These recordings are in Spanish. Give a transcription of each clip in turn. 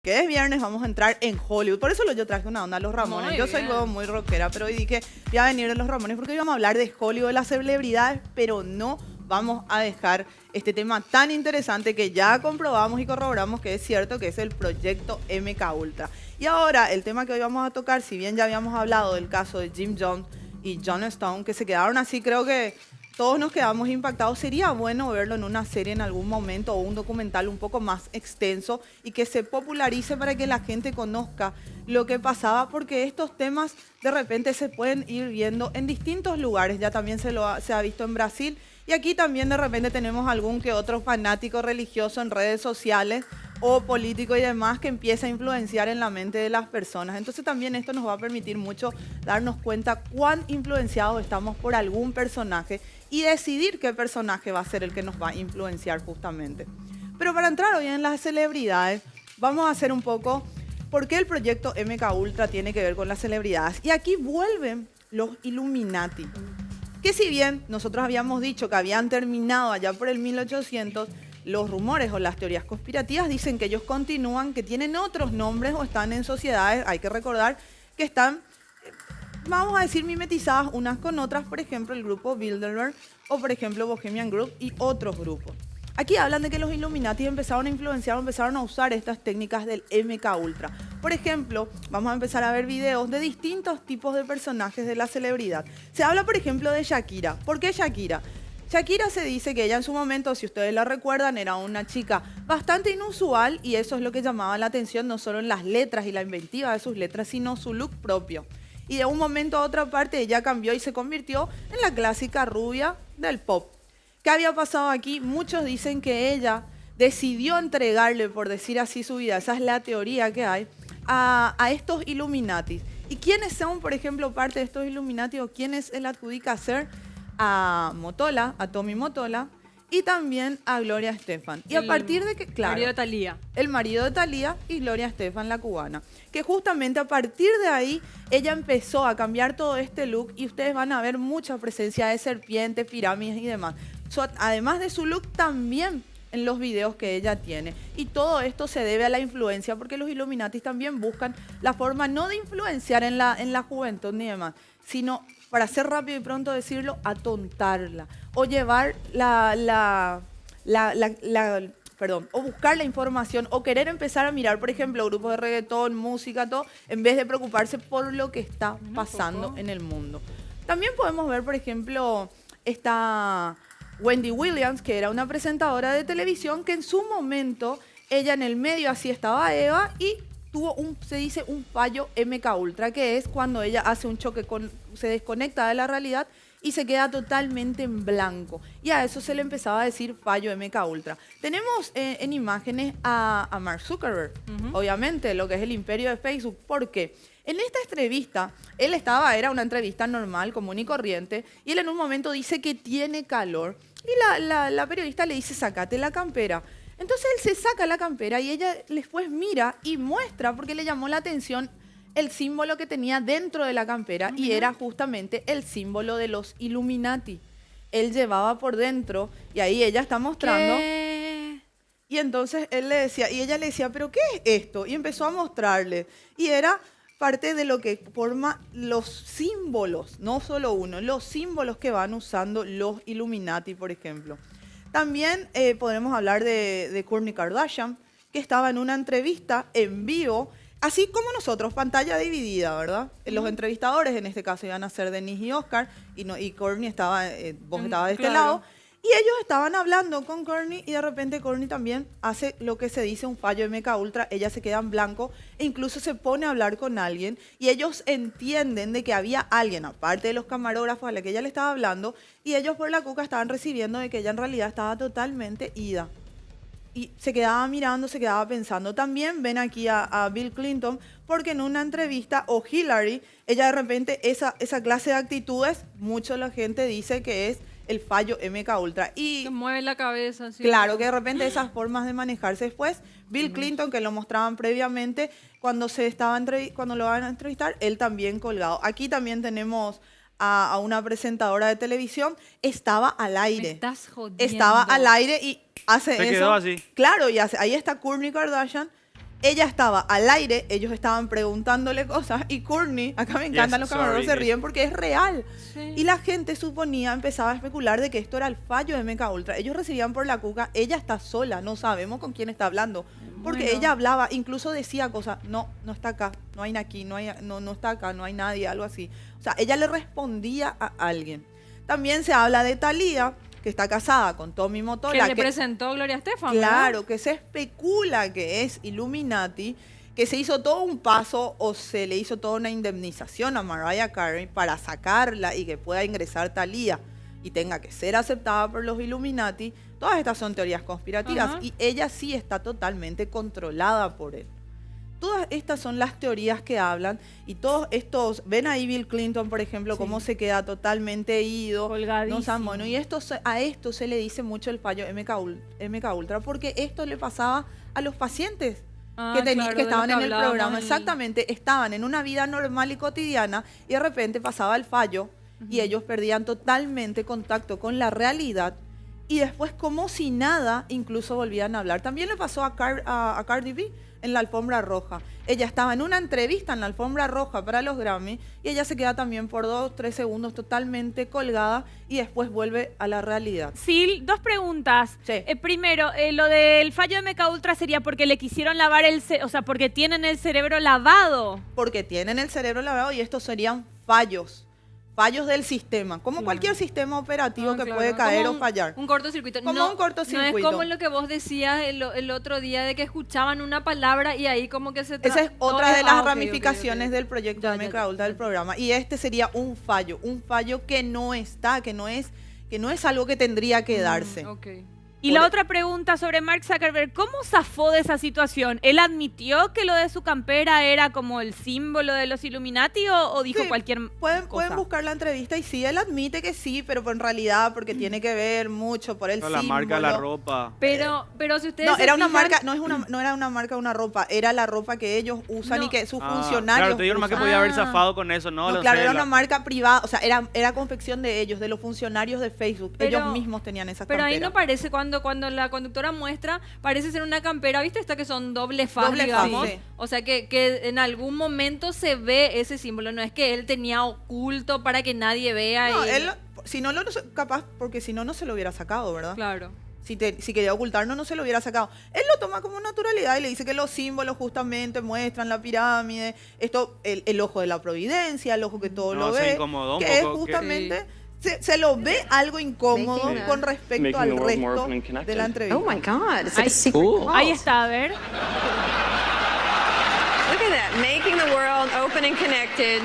que es viernes, vamos a entrar en Hollywood. Por eso yo traje una onda a los Ramones. Muy Yo soy bien. luego muy rockera, pero hoy dije, voy a venir de los Ramones porque hoy vamos a hablar de Hollywood, de las celebridades, pero no vamos a dejar este tema tan interesante que ya comprobamos y corroboramos que es cierto, que es el proyecto MK Ultra. Y ahora, el tema que hoy vamos a tocar, si bien ya habíamos hablado del caso de Jim Jones y John Stone, que se quedaron así, creo que todos nos quedamos impactados. Sería bueno verlo en una serie en algún momento o un documental un poco más extenso y que se popularice para que la gente conozca lo que pasaba, porque estos temas de repente se pueden ir viendo en distintos lugares. Ya también se ha visto en Brasil y aquí también de repente tenemos algún que otro fanático religioso en redes sociales o político y demás que empieza a influenciar en la mente de las personas. Entonces también esto nos va a permitir mucho darnos cuenta cuán influenciados estamos por algún personaje y decidir qué personaje va a ser el que nos va a influenciar justamente. Pero para entrar hoy en las celebridades, vamos a hacer un poco por qué el proyecto MK Ultra tiene que ver con las celebridades. Y aquí vuelven los Illuminati, que si bien nosotros habíamos dicho que habían terminado allá por el 1800, los rumores o las teorías conspirativas dicen que ellos continúan, que tienen otros nombres o están en sociedades, hay que recordar que están, vamos a decir, mimetizadas unas con otras, por ejemplo el grupo Bilderberg o por ejemplo Bohemian Group y otros grupos. Aquí hablan de que los Illuminati empezaron a influenciar, empezaron a usar estas técnicas del MK Ultra. Por ejemplo, vamos a empezar a ver videos de distintos tipos de personajes de la celebridad. Se habla, por ejemplo, de Shakira. ¿Por qué Shakira? Shakira se dice que ella en su momento, si ustedes la recuerdan, era una chica bastante inusual y eso es lo que llamaba la atención, no solo en las letras y la inventiva de sus letras, sino su look propio. Y de un momento a otra parte ella cambió y se convirtió en la clásica rubia del pop. ¿Qué había pasado aquí? Muchos dicen que ella decidió entregarle, por decir así, su vida, esa es la teoría que hay, a estos Illuminati. ¿Y quiénes son, por ejemplo, parte de estos Illuminati o quiénes él adjudica a ser? A Motola, a Tommy Motola y también a Gloria Estefan. Y a partir de que, claro, marido de Thalía. el marido de Thalía y Gloria Estefan, la cubana, que justamente a partir de ahí ella empezó a cambiar todo este look y ustedes van a ver mucha presencia de serpientes, pirámides y demás. Además de su look, también en los videos que ella tiene. Y todo esto se debe a la influencia, porque los Illuminati también buscan la forma no de influenciar en la juventud ni demás, sino, para ser rápido y pronto decirlo, atontarla o llevar o buscar la información o querer empezar a mirar, por ejemplo, grupos de reggaetón, música, todo, en vez de preocuparse por lo que está pasando en el mundo. También podemos ver, por ejemplo, esta Wendy Williams, que era una presentadora de televisión, que en su momento, ella en el medio así estaba Eva y tuvo se dice un fallo MK Ultra, que es cuando ella hace un choque, se desconecta de la realidad y se queda totalmente en blanco. Y a eso se le empezaba a decir fallo MK Ultra. Tenemos en imágenes a Mark Zuckerberg, obviamente, lo que es el imperio de Facebook. ¿Por qué? En esta entrevista, era una entrevista normal, común y corriente, y él en un momento dice que tiene calor. Y la periodista le dice, sácate la campera. Entonces él se saca la campera y ella después mira y muestra, porque le llamó la atención el símbolo que tenía dentro de la campera y era justamente el símbolo de los Illuminati. Él llevaba por dentro y ahí ella está mostrando. ¿Qué? Y entonces ella le decía, ¿pero qué es esto? Y empezó a mostrarle. Y era parte de lo que forma los símbolos, no solo uno, los símbolos que van usando los Illuminati, por ejemplo. También podremos hablar de Kourtney Kardashian, que estaba en una entrevista en vivo, así como nosotros, pantalla dividida, ¿verdad? Los entrevistadores, en este caso, iban a ser Denise y Oscar, y Kourtney estaba, vos estabas de este lado. Y ellos estaban hablando con Kourtney y de repente Kourtney también hace lo que se dice un fallo MK Ultra. Ella se queda en blanco e incluso se pone a hablar con alguien y ellos entienden de que había alguien, aparte de los camarógrafos a la que ella le estaba hablando, y ellos por la cuca estaban recibiendo de que ella en realidad estaba totalmente ida. Y se quedaba mirando, se quedaba pensando. También ven aquí a Bill Clinton, porque en una entrevista, o Hillary, ella de repente, esa clase de actitudes, mucho la gente dice que es el fallo MK Ultra. Y Que mueve la cabeza. Así. claro, que de repente esas formas de manejarse después. Bill Clinton, que lo mostraban previamente, cuando lo van a entrevistar, él también colgado. Aquí también tenemos a una presentadora de televisión, estaba al aire. Me estás jodiendo. Estaba al aire y hace Se eso. quedó así. Claro, y ahí está Kourtney Kardashian Ella estaba al aire, ellos estaban preguntándole cosas y Courtney, acá me encantan los camarógrafos, se ríen porque es real. Sí. Y la gente suponía, empezaba a especular de que esto era el fallo de MK Ultra. Ellos recibían por la cuca, ella está sola, no sabemos con quién está hablando. Porque Bueno. ella hablaba, incluso decía cosas, no está acá, no hay aquí, no está acá, no hay nadie, algo así. O sea, ella le respondía a alguien. También se habla de Thalía, que está casada con Tommy Motola. Que le presentó Gloria Estefan, Claro, ¿verdad? que se especula que es Illuminati, que se hizo todo un paso o se le hizo toda una indemnización a Mariah Carey para sacarla y que pueda ingresar Thalía y tenga que ser aceptada por los Illuminati. Todas estas son teorías conspirativas Ajá. y ella sí está totalmente controlada por él. Todas estas son las teorías que hablan y todos estos, ven ahí Bill Clinton, por ejemplo, Sí. cómo se queda totalmente ido. Colgadísimo. No sean monos. Y a esto se le dice mucho el fallo MK Ultra, porque esto le pasaba a los pacientes Ah, que claro, de lo estaban que en el hablábamos programa. en el- Exactamente, estaban en una vida normal y cotidiana y de repente pasaba el fallo y ellos perdían totalmente contacto con la realidad y después como si nada incluso volvían a hablar. También le pasó a Cardi B en la alfombra roja. Ella estaba en una entrevista en la alfombra roja para los Grammy y ella se queda también por 2-3 segundos totalmente colgada y después vuelve a la realidad. Sil, dos preguntas. Sí. Primero, lo del fallo de MK Ultra sería porque le quisieron lavar o sea, porque tienen el cerebro lavado. Porque tienen el cerebro lavado y estos serían fallos del sistema, como cualquier sistema operativo Ah, que claro. puede caer Como o fallar. Un cortocircuito. Como No, un cortocircuito. No es como lo que vos decías el otro día de que escuchaban una palabra y ahí como que se... Esa es todo otra de las ok, ramificaciones ok. del proyecto Ya, de ya, ya. MK del programa. Y este sería un fallo que no está, que no es algo que tendría que darse. Ok. Y Por- la otra pregunta sobre Mark Zuckerberg, ¿cómo zafó de esa situación? ¿Él admitió que lo de su campera era como el símbolo de los Illuminati o dijo Sí, cualquier pueden cosa? buscar la entrevista y sí, él admite que sí, pero en realidad porque tiene que ver mucho por el No, la símbolo. marca, la ropa. Pero si ustedes No, se era una fijan- marca, no era una marca, una ropa, era la ropa que ellos usan No. y que sus Ah, funcionarios Claro, te digo nomás que usan. podía haber Ah. zafado con eso, ¿no? No, No claro, sé, era la- una marca privada, o sea, era confección de ellos, de los funcionarios de Facebook. Pero- ellos mismos tenían esas Pero ahí camperas. no parece, cuando la conductora muestra, parece ser una campera, ¿viste? Esta que son doble faz, Doble faz, digamos. sí. O sea, que en algún momento se ve ese símbolo. No es que él tenía oculto para que nadie vea. No, y- él, si no, capaz, porque si no, no se lo hubiera sacado, ¿verdad? Claro. Si quería ocultarlo, no se lo hubiera sacado. Él lo toma como naturalidad y le dice que los símbolos justamente muestran la pirámide, esto, el ojo de la providencia, el ojo que todo No, lo se ve, incomodó un que es poco, que- justamente, se lo ve algo incómodo Making con respecto making al the world more resto open and connected. de la entrevista. Oh my God, it's like Ay, a secret cool. vault. Ahí está, a ver. Look at that, making the world open and connected.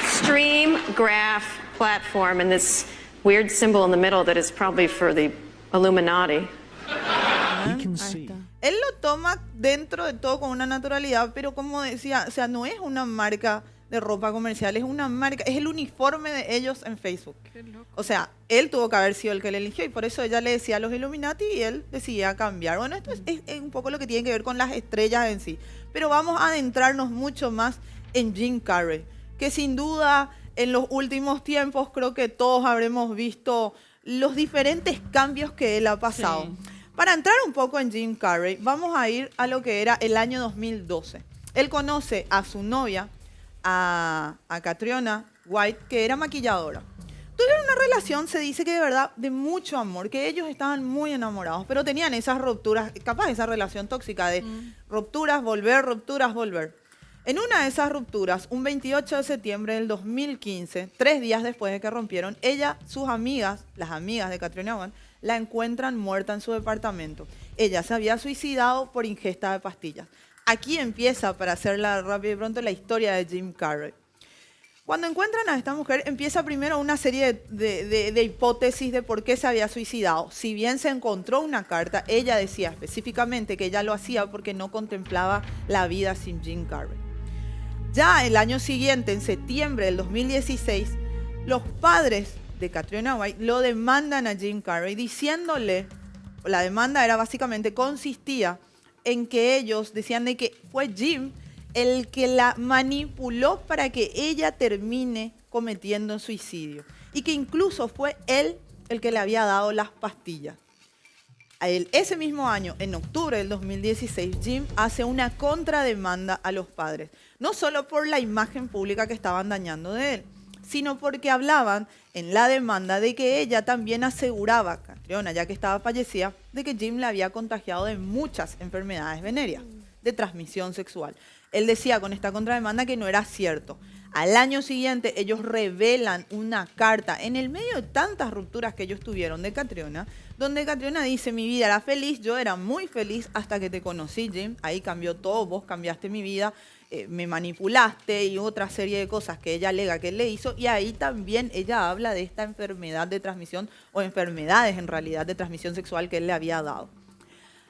Stream graph platform and this weird symbol in the middle that is probably for the Illuminati. Él lo toma dentro de todo con una naturalidad, pero como decía, o sea, no es una marca de ropa comercial, es una marca, es el uniforme de ellos en Facebook. O sea, él tuvo que haber sido el que le eligió y por eso ella le decía a los Illuminati y él decidía cambiar. Bueno, esto es un poco lo que tiene que ver con las estrellas en sí. Pero vamos a adentrarnos mucho más en Jim Carrey, que sin duda en los últimos tiempos creo que todos habremos visto los diferentes cambios que él ha pasado. Sí. Para entrar un poco en Jim Carrey, vamos a ir a lo que era el año 2012. Él conoce a su novia, a Catriona White, que era maquilladora. Tuvieron una relación, se dice que de verdad, de mucho amor, que ellos estaban muy enamorados, pero tenían esas rupturas, capaz esa relación tóxica de rupturas, volver. En una de esas rupturas, un 28 de septiembre del 2015, 3 días después de que rompieron, sus amigas, las amigas de Catriona White, la encuentran muerta en su departamento. Ella se había suicidado por ingesta de pastillas. Aquí empieza, para hacerla rápido y pronto, la historia de Jim Carrey. Cuando encuentran a esta mujer, empieza primero una serie de hipótesis de por qué se había suicidado. Si bien se encontró una carta, ella decía específicamente que ella lo hacía porque no contemplaba la vida sin Jim Carrey. Ya el año siguiente, en septiembre del 2016, los padres de Catriona White lo demandan a Jim Carrey diciéndole, la demanda era básicamente, consistía en que ellos decían de que fue Jim el que la manipuló para que ella termine cometiendo suicidio y que incluso fue él el que le había dado las pastillas. Ese mismo año, en octubre del 2016, Jim hace una contrademanda a los padres. No solo por la imagen pública que estaban dañando de él, sino porque hablaban en la demanda de que ella también aseguraba, Catriona, ya que estaba fallecida, de que Jim le había contagiado de muchas enfermedades venéreas de transmisión sexual. Él decía con esta contrademanda que no era cierto. Al año siguiente, ellos revelan una carta en el medio de tantas rupturas que ellos tuvieron de Catriona, donde Catriona dice: mi vida era feliz, yo era muy feliz hasta que te conocí, Jim. Ahí cambió todo, vos cambiaste mi vida, me manipulaste y otra serie de cosas que ella alega que él le hizo. Y ahí también ella habla de esta enfermedad de transmisión, o enfermedades en realidad de transmisión sexual que él le había dado.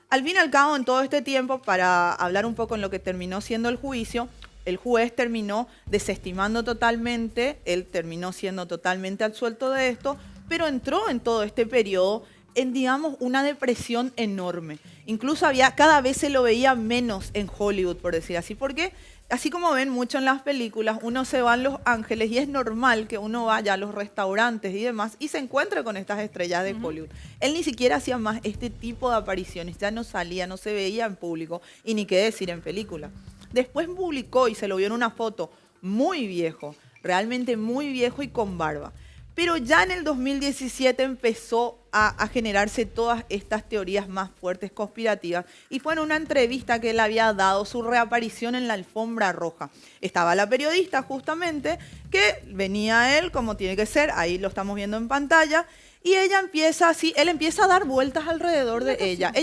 Al fin y al cabo, en todo este tiempo, para hablar un poco en lo que terminó siendo el juicio, el juez terminó desestimando totalmente, él terminó siendo totalmente absuelto de esto, pero entró en todo este periodo en, digamos, una depresión enorme. Incluso cada vez se lo veía menos en Hollywood, por decir así, porque así como ven mucho en las películas, uno se va a Los Ángeles y es normal que uno vaya a los restaurantes y demás y se encuentre con estas estrellas de Hollywood. Él ni siquiera hacía más este tipo de apariciones, ya no salía, no se veía en público y ni qué decir en película. Después publicó y se lo vio en una foto muy viejo, realmente muy viejo y con barba. Pero ya en el 2017 empezó a generarse todas estas teorías más fuertes conspirativas y fue en una entrevista que él había dado su reaparición en la alfombra roja. Estaba la periodista justamente, que venía él como tiene que ser, ahí lo estamos viendo en pantalla, y ella empieza así, él empieza a dar vueltas alrededor de ella.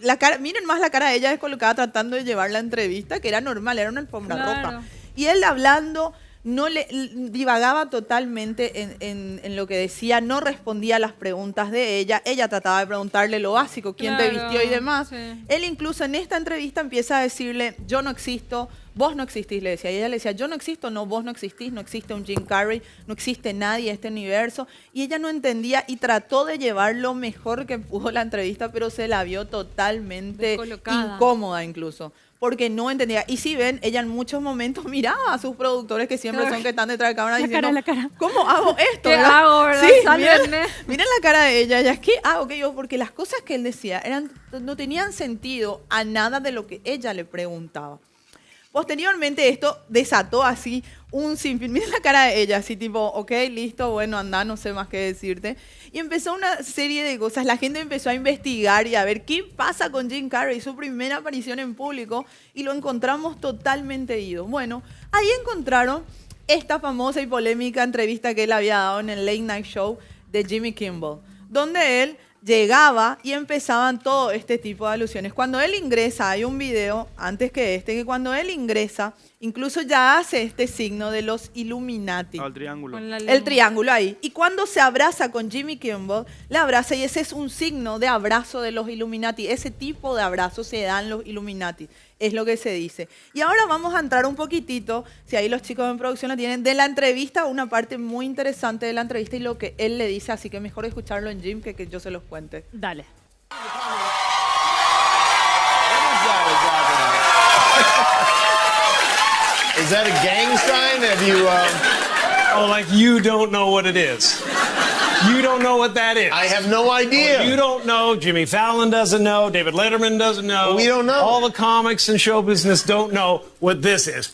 La cara, miren más la cara de ella descolocada tratando de llevar la entrevista, que era normal, era una alfombra roja. Y él hablando, no le divagaba totalmente en lo que decía, no respondía a las preguntas de ella. Ella trataba de preguntarle lo básico, quién te vistió y demás. Sí. Él incluso en esta entrevista empieza a decirle: yo no existo, vos no existís, le decía. Y ella le decía: yo no existo, no, vos no existís, no existe un Jim Carrey, no existe nadie en este universo. Y ella no entendía y trató de llevar lo mejor que pudo la entrevista, pero se la vio totalmente incómoda incluso, porque no entendía. Y si ven, ella en muchos momentos miraba a sus productores, que siempre son que están detrás de cámara, diciendo: la cara. ¿Cómo hago esto? ¿Qué hago, verdad? Sí, miren la cara de ella. ¿Qué hago? Porque las cosas que él decía no tenían sentido a nada de lo que ella le preguntaba. Posteriormente esto desató así un sinfín. Miren la cara de ella, así tipo: ok, listo, bueno, anda, no sé más qué decirte. Y empezó una serie de cosas. La gente empezó a investigar y a ver qué pasa con Jim Carrey, su primera aparición en público, y lo encontramos totalmente ido. Bueno, ahí encontraron esta famosa y polémica entrevista que él había dado en el Late Night Show de Jimmy Kimmel, donde él llegaba y empezaban todo este tipo de alusiones. Cuando él ingresa, hay un video antes que cuando él ingresa, incluso ya hace este signo de los Illuminati. El triángulo. El triángulo ahí. Y cuando se abraza con Jimmy Kimmel, le abraza y ese es un signo de abrazo de los Illuminati. Ese tipo de abrazo se dan los Illuminati, es lo que se dice. Y ahora vamos a entrar un poquitito, si ahí los chicos en producción la tienen, de la entrevista, una parte muy interesante de la entrevista y lo que él le dice, así que mejor escucharlo en Jim que yo se los cuente. Dale. Is that a gang sign? Have you, Oh, like you don't know what it is. You don't know what that is. I have no idea. You don't know. Jimmy Fallon doesn't know. David Letterman doesn't know. We don't know. All the comics and show business don't know what this is.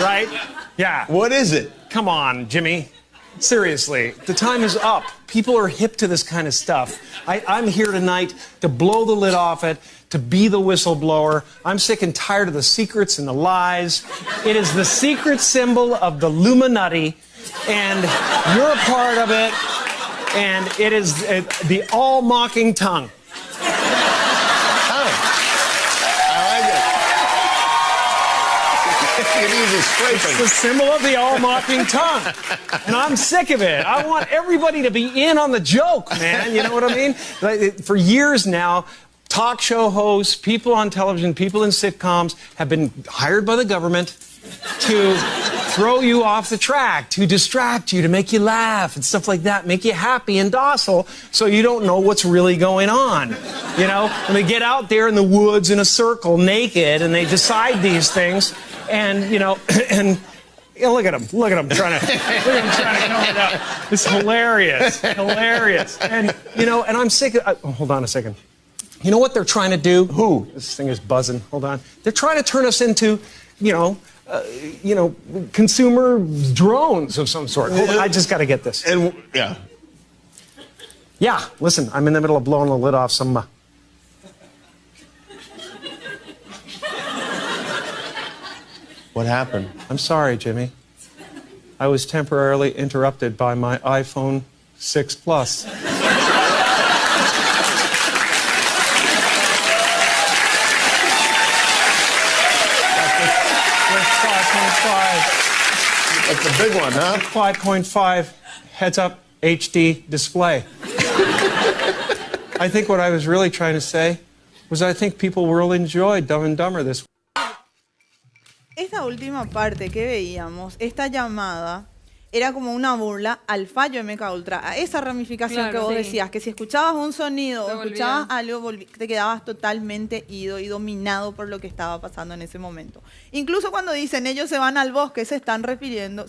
Right? Yeah. What is it? Come on, Jimmy. Seriously, the time is up. People are hip to this kind of stuff. I'm here tonight to blow the lid off it, to be the whistleblower. I'm sick and tired of the secrets and the lies. It is the secret symbol of the Illuminati, and you're a part of it, and it is the all-mocking tongue. It's the symbol of the all-mocking tongue. And I'm sick of it. I want everybody to be in on the joke, man. You know what I mean? For years now, talk show hosts, people on television, people in sitcoms have been hired by the government to throw you off the track, to distract you, to make you laugh and stuff like that, make you happy and docile so you don't know what's really going on. You know, and they get out there in the woods in a circle naked and they decide these things. And, you know, and Yeah, look at him trying to come it up. It's hilarious. And, you know, and I'm sick of, hold on a second. You know what they're trying to do? Who? This thing is buzzing. Hold on. They're trying to turn us into, consumer drones of some sort. Hold on, I just got to get this. And yeah. Yeah, listen, I'm in the middle of blowing the lid off some... What happened? I'm sorry, Jimmy. I was temporarily interrupted by my iPhone 6 Plus. That's a big one, huh? 5.5 heads-up HD display. I think what I was really trying to say was I think people will enjoy Dumb and Dumber this week. Esta última parte que veíamos, esta llamada, era como una burla al fallo MK Ultra, a esa ramificación Claro, que vos sí. decías, que si escuchabas un sonido Te o volvía. escuchabas algo, te quedabas totalmente ido y dominado por lo que estaba pasando en ese momento. Incluso cuando dicen ellos se van al bosque, se está refiriendo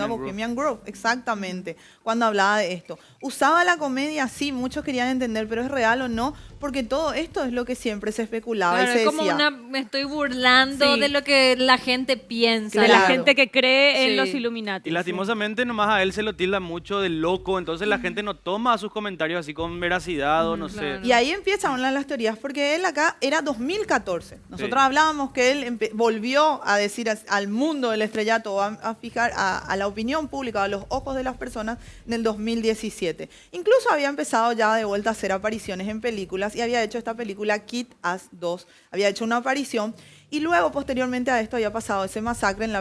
a Bohemian Grove, exactamente, cuando hablaba de esto. Usaba la comedia, sí, muchos querían entender, pero ¿es real o no? Porque todo esto es lo que siempre se especulaba Claro, y se es como decía. me estoy burlando Sí. de lo que la gente piensa. De la Claro. gente que cree en Sí. los Illuminati. Y lastimosamente nomás a él se lo tilda mucho de loco, entonces la gente no toma sus comentarios así con veracidad o no claro. sé. Y ahí empieza una de las teorías, porque él acá era 2014. Nosotros Sí. hablábamos que él volvió a decir al mundo del estrellato, a fijar a la opinión pública, a los ojos de las personas en el 2017. Incluso había empezado ya de vuelta a hacer apariciones en películas y había hecho esta película Kick-Ass 2. Había hecho una aparición y luego, posteriormente a esto, había pasado ese masacre en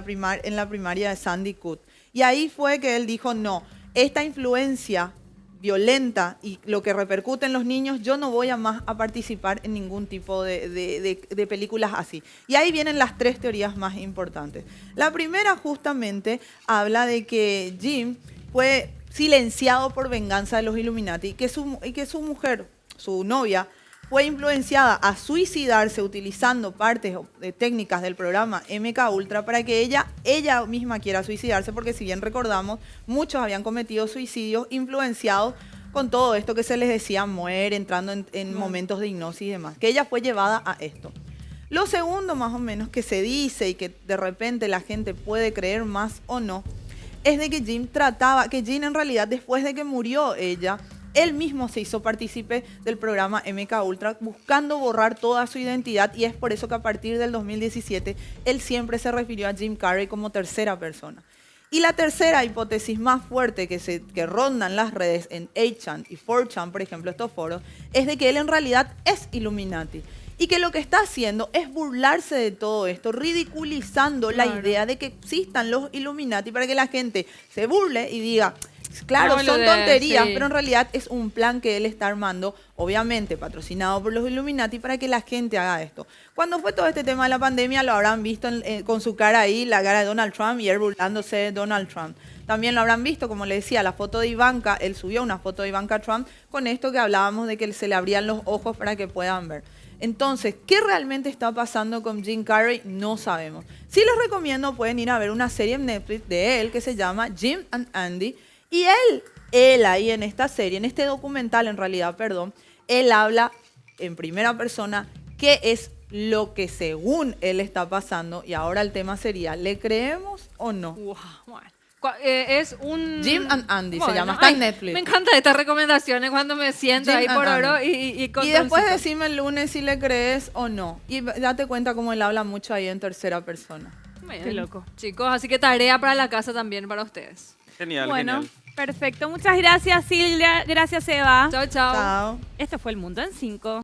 la primaria de Sandy Hook. Y ahí fue que él dijo, no, esta influencia violenta y lo que repercute en los niños, yo no voy a más a participar en ningún tipo de películas así. Y ahí vienen las tres teorías más importantes. La primera justamente habla de que Jim fue silenciado por venganza de los Illuminati y que su mujer, su novia, fue influenciada a suicidarse utilizando partes de técnicas del programa MK Ultra para que ella misma quiera suicidarse, porque si bien recordamos, muchos habían cometido suicidios influenciados con todo esto que se les decía muere, entrando en momentos de hipnosis y demás, que ella fue llevada a esto. Lo segundo, más o menos, que se dice y que de repente la gente puede creer más o no, es de que Jim en realidad, después de que murió ella, él mismo se hizo partícipe del programa MK Ultra buscando borrar toda su identidad, y es por eso que a partir del 2017 él siempre se refirió a Jim Carrey como tercera persona. Y la tercera hipótesis más fuerte que rondan las redes en 8chan y 4chan, por ejemplo, estos foros, es de que él en realidad es Illuminati. Y que lo que está haciendo es burlarse de todo esto, ridiculizando la idea de que existan los Illuminati para que la gente se burle y diga, claro, No, son sí. tonterías, pero en realidad es un plan que él está armando, obviamente patrocinado por los Illuminati, para que la gente haga esto. Cuando fue todo este tema de la pandemia, lo habrán visto con su cara ahí, la cara de Donald Trump, y él burlándose de Donald Trump. También lo habrán visto, como le decía, la foto de Ivanka, él subió una foto de Ivanka Trump con esto que hablábamos de que se le abrían los ojos para que puedan ver. Entonces, ¿qué realmente está pasando con Jim Carrey? No sabemos. Sí les recomiendo, pueden ir a ver una serie en Netflix de él que se llama Jim and Andy. Y él ahí en esta serie, en este documental en realidad, perdón, él habla en primera persona qué es lo que según él está pasando. Y ahora el tema sería, ¿le creemos o no? Wow, bueno. Es un... Jim and Andy se Bueno, llama, está en ay, Netflix. Me encantan estas recomendaciones cuando me siento Jim ahí por and oro Andy. y con Y después solcito. decime el lunes si le crees o no. Y date cuenta cómo él habla mucho ahí en tercera persona. Bien. Qué loco. Chicos, así que tarea para la casa también para ustedes. Genial, Bueno, genial. perfecto. Muchas gracias, Silvia. Gracias, Eva. Chao, chao. Chao. Esto fue El Mundo en 5.